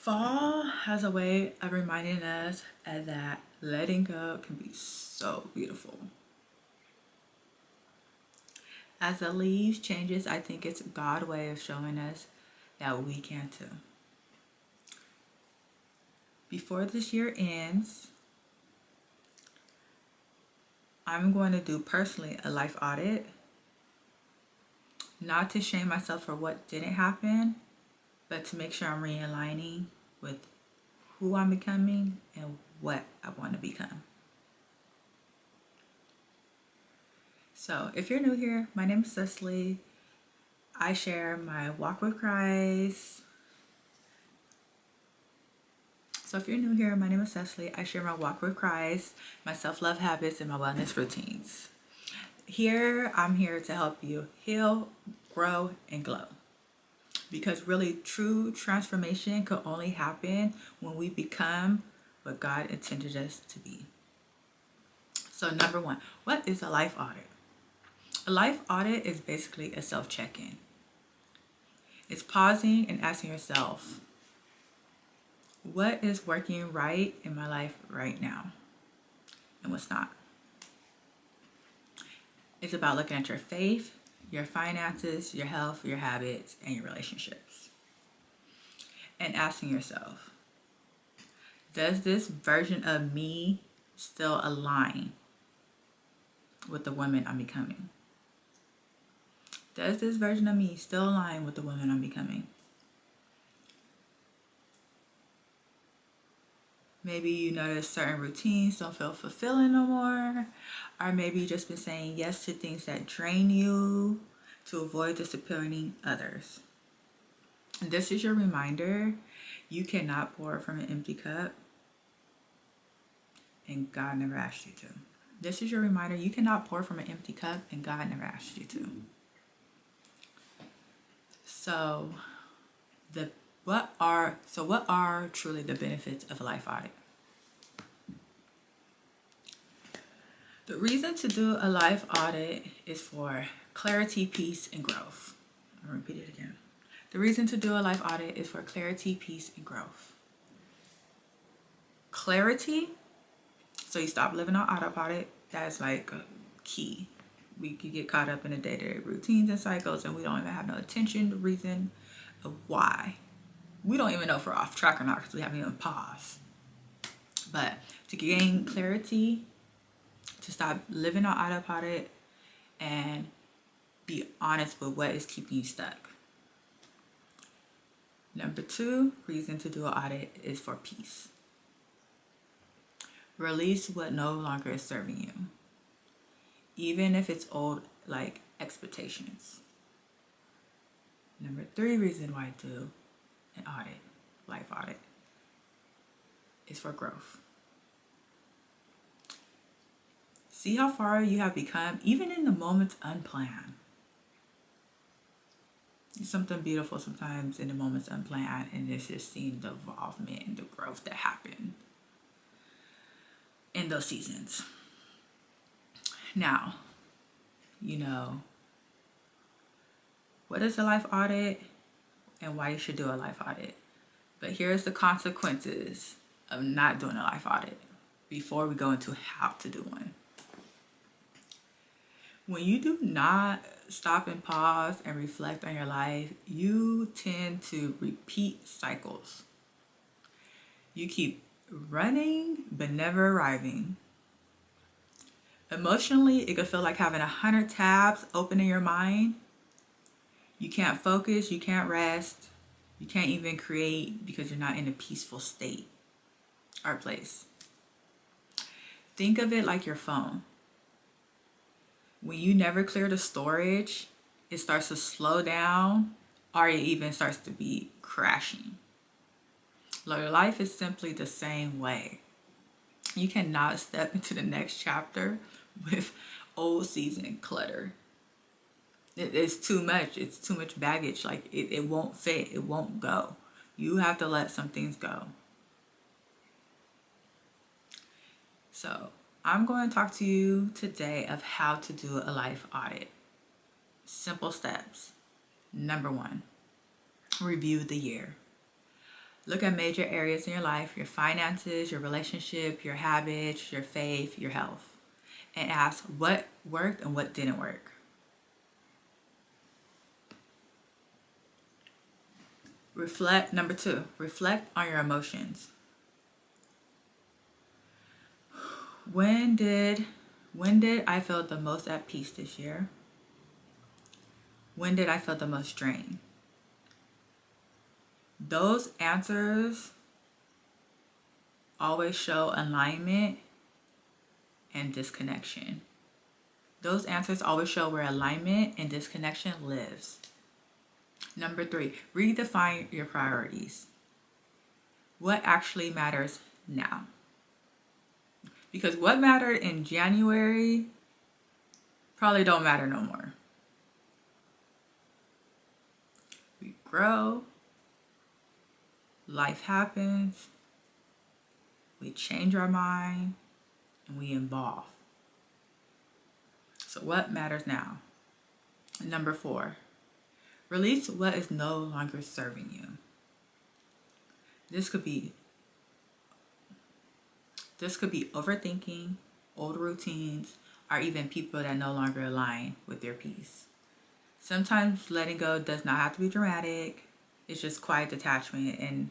Fall has a way of reminding us that letting go can be so beautiful. As the leaves changes, I think it's God's way of showing us that we can too. Before this year ends, I'm going to do personally a life audit, not to shame myself for what didn't happen, but to make sure I'm realigning with who I'm becoming and what I want to become. So if you're new here, my name is Cecily. I share my walk with Christ. So if you're new here, my name is Cecily. I share my walk with Christ, my self-love habits, and my wellness routines. I'm here to help you heal, grow, and glow. Because really, true transformation could only happen when we become what God intended us to be. So number one, what is a life audit? A life audit is basically a self-check-in. It's pausing and asking yourself, what is working right in my life right now and what's not? It's about looking at your faith, your finances, your health, your habits, and your relationships. And asking yourself, does this version of me still align with the woman I'm becoming? Does this version of me still align with the woman I'm becoming? Maybe you notice certain routines don't feel fulfilling no more. Or maybe you've just been saying yes to things that drain you to avoid disappointing others. And this is your reminder. You cannot pour from an empty cup. And God never asked you to. This is your reminder. You cannot pour from an empty cup. And God never asked you to. So what are truly the benefits of a life audit? The reason to do a life audit is for clarity, peace, and growth. I'll repeat it again. The reason to do a life audit is for clarity, peace, and growth. Clarity, so you stop living on autopilot. That's like a key. We could get caught up in the day-to-day routines and cycles, and we don't even have no attention to reason of why. We don't even know if we're off track or not because we haven't even paused. But to gain clarity, to stop living on autopilot and be honest with what is keeping you stuck. Number two reason to do an audit is for peace. Release what no longer is serving you, even if it's old, like expectations. Number three reason why I do an audit, life audit, is for growth. See how far you have become, even in the moments unplanned. It's something beautiful sometimes in the moments unplanned, and it's just seeing the involvement and the growth that happened in those seasons. Now, what is a life audit and why you should do a life audit. But here's the consequences of not doing a life audit before we go into how to do one. When you do not stop and pause and reflect on your life, you tend to repeat cycles. You keep running but never arriving. Emotionally, it could feel like having 100 tabs open in your mind. You can't focus, you can't rest, you can't even create because you're not in a peaceful state or place. Think of it like your phone. When you never clear the storage, it starts to slow down or it even starts to be crashing. Your life is simply the same way. You cannot step into the next chapter with old season clutter. It's too much. It's too much baggage. Like it won't fit. It won't go. You have to let some things go. So I'm going to talk to you today of how to do a life audit. Simple steps. Number one, review the year. Look at major areas in your life, your finances, your relationship, your habits, your faith, your health, and ask what worked and what didn't work. Reflect. Number 2, reflect on your emotions. When did I feel the most at peace this year? When did I feel the most drained? Those answers always show alignment and disconnection. Those answers always show where alignment and disconnection lives. Number 3, redefine your priorities. What actually matters now? Because what mattered in January probably don't matter no more. We grow, life happens, we change our mind, and we evolve. So what matters now? Number 4, release what is no longer serving you. This could be overthinking, old routines, or even people that no longer align with your peace. Sometimes letting go does not have to be dramatic. It's just quiet detachment, and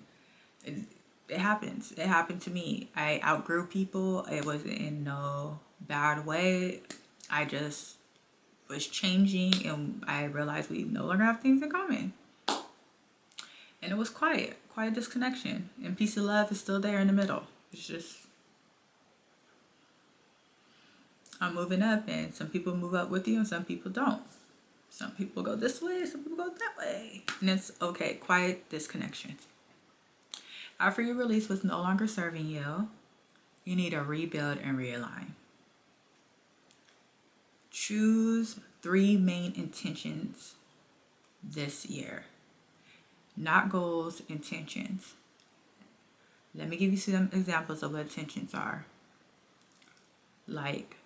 it happens. It happened to me. I outgrew people. It wasn't in no bad way. I just was changing, and I realized we no longer have things in common. And it was quiet disconnection. And peace and love is still there in the middle. It's just, I'm moving up, and some people move up with you and some people don't. Some people go this way, some people go that way. And it's okay, quiet disconnections. After you release what's no longer serving you, you need to rebuild and realign. Choose 3 main intentions this year. Not goals, intentions. Let me give you some examples of what intentions are. Like,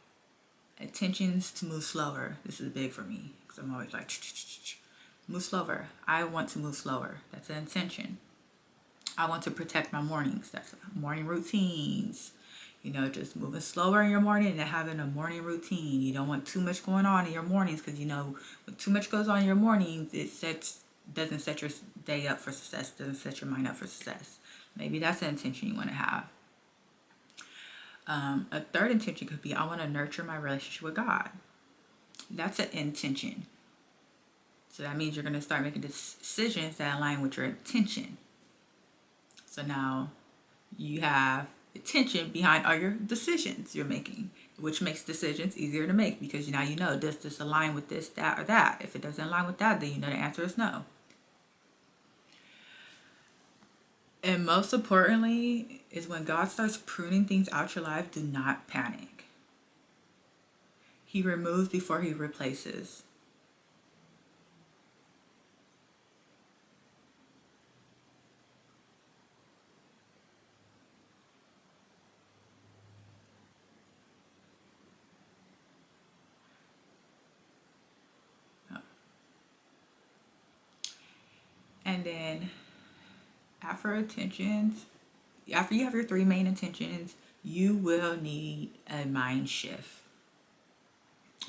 intentions to move slower. This is big for me because I'm always like, move slower. I want to move slower. That's an intention. I want to protect my mornings. That's morning routines. Just moving slower in your morning and having a morning routine. You don't want too much going on in your mornings because, when too much goes on in your mornings, it doesn't set your day up for success, doesn't set your mind up for success. Maybe that's the intention you want to have. A third intention could be, I want to nurture my relationship with God. That's an intention. So that means you're going to start making decisions that align with your intention. So now you have intention behind all your decisions you're making, which makes decisions easier to make because now does this align with this, that, or that? If it doesn't align with that, then the answer is no. And most importantly is when God starts pruning things out your life, do not panic. He removes before he replaces. And then after you have your 3 main intentions, you will need a mind shift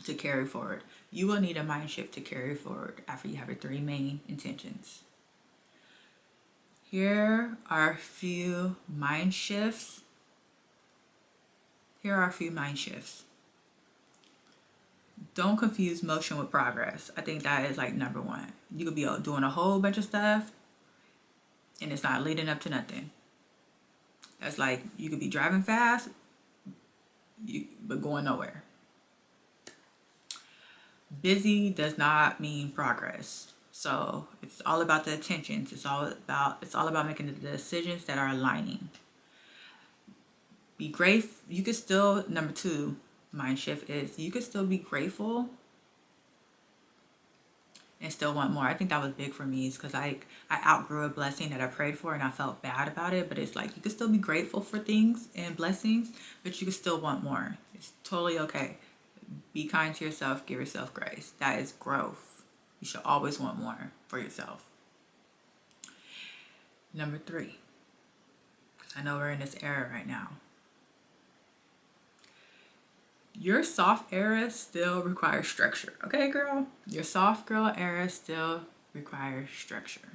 to carry forward. You will need a mind shift to carry forward after you have your 3 main intentions. Here are a few mind shifts. Don't confuse motion with progress. I think that is like number 1. You could be doing a whole bunch of stuff and it's not leading up to nothing. That's like you could be driving fast, but going nowhere. Busy does not mean progress. So it's all about the intentions. It's all about making the decisions that are aligning. Be grateful. You could still, number 2 mind shift is you could still be grateful and still want more. I think that was big for me, is because I outgrew a blessing that I prayed for and I felt bad about it. But it's like you can still be grateful for things and blessings, but you can still want more. It's totally okay. Be kind to yourself. Give yourself grace. That is growth. You should always want more for yourself. Number 3, I know we're in this era right now. Your soft era still requires structure. Okay, girl? Your soft girl era still requires structure.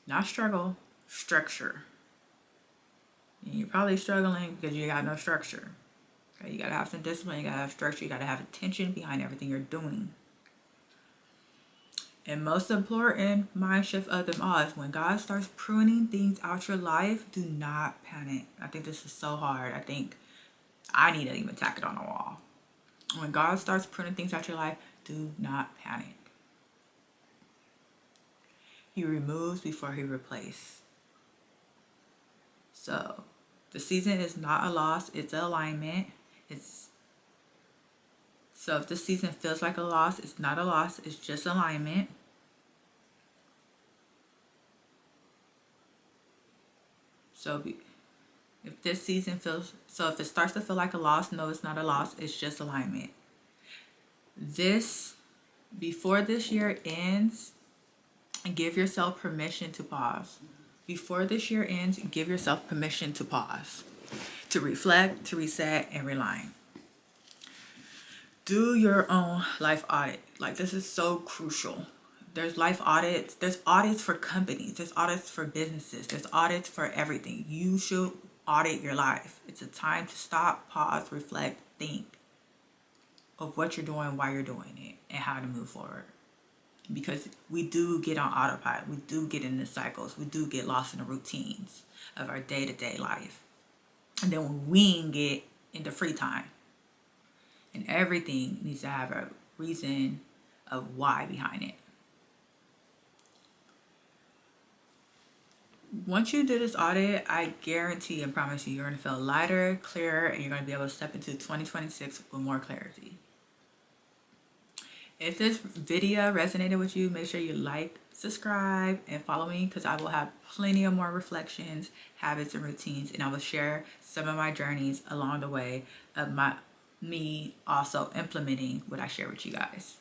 Not struggle, structure. And you're probably struggling because you got no structure. Okay? You gotta have some discipline, you gotta have structure, you gotta have attention behind everything you're doing. And most important mind shift of them all is when God starts pruning things out your life, do not panic. I think this is so hard. I think I need to even tack it on the wall. When God starts pruning things out your life, do not panic. He removes before he replaces. So the season is not a loss, it's an alignment. So if the season feels like a loss, it's not a loss, it's just alignment. So if this season feels, so if it starts to feel like a loss, no, it's not a loss, it's just alignment. Before this year ends, give yourself permission to pause. Before this year ends, give yourself permission to pause, to reflect, to reset, and realign. Do your own life audit. Like, this is so crucial. There's life audits. There's audits for companies. There's audits for businesses. There's audits for everything. You should audit your life. It's a time to stop, pause, reflect, think of what you're doing, why you're doing it, and how to move forward. Because we do get on autopilot. We do get into cycles. We do get lost in the routines of our day-to-day life. And then we wing it into free time. And everything needs to have a reason of why behind it. Once you do this audit, I guarantee and promise you, you're going to feel lighter, clearer, and you're going to be able to step into 2026 with more clarity. If this video resonated with you, make sure you like, subscribe, and follow me, because I will have plenty of more reflections, habits, and routines, and I will share some of my journeys along the way of me also implementing what I share with you guys.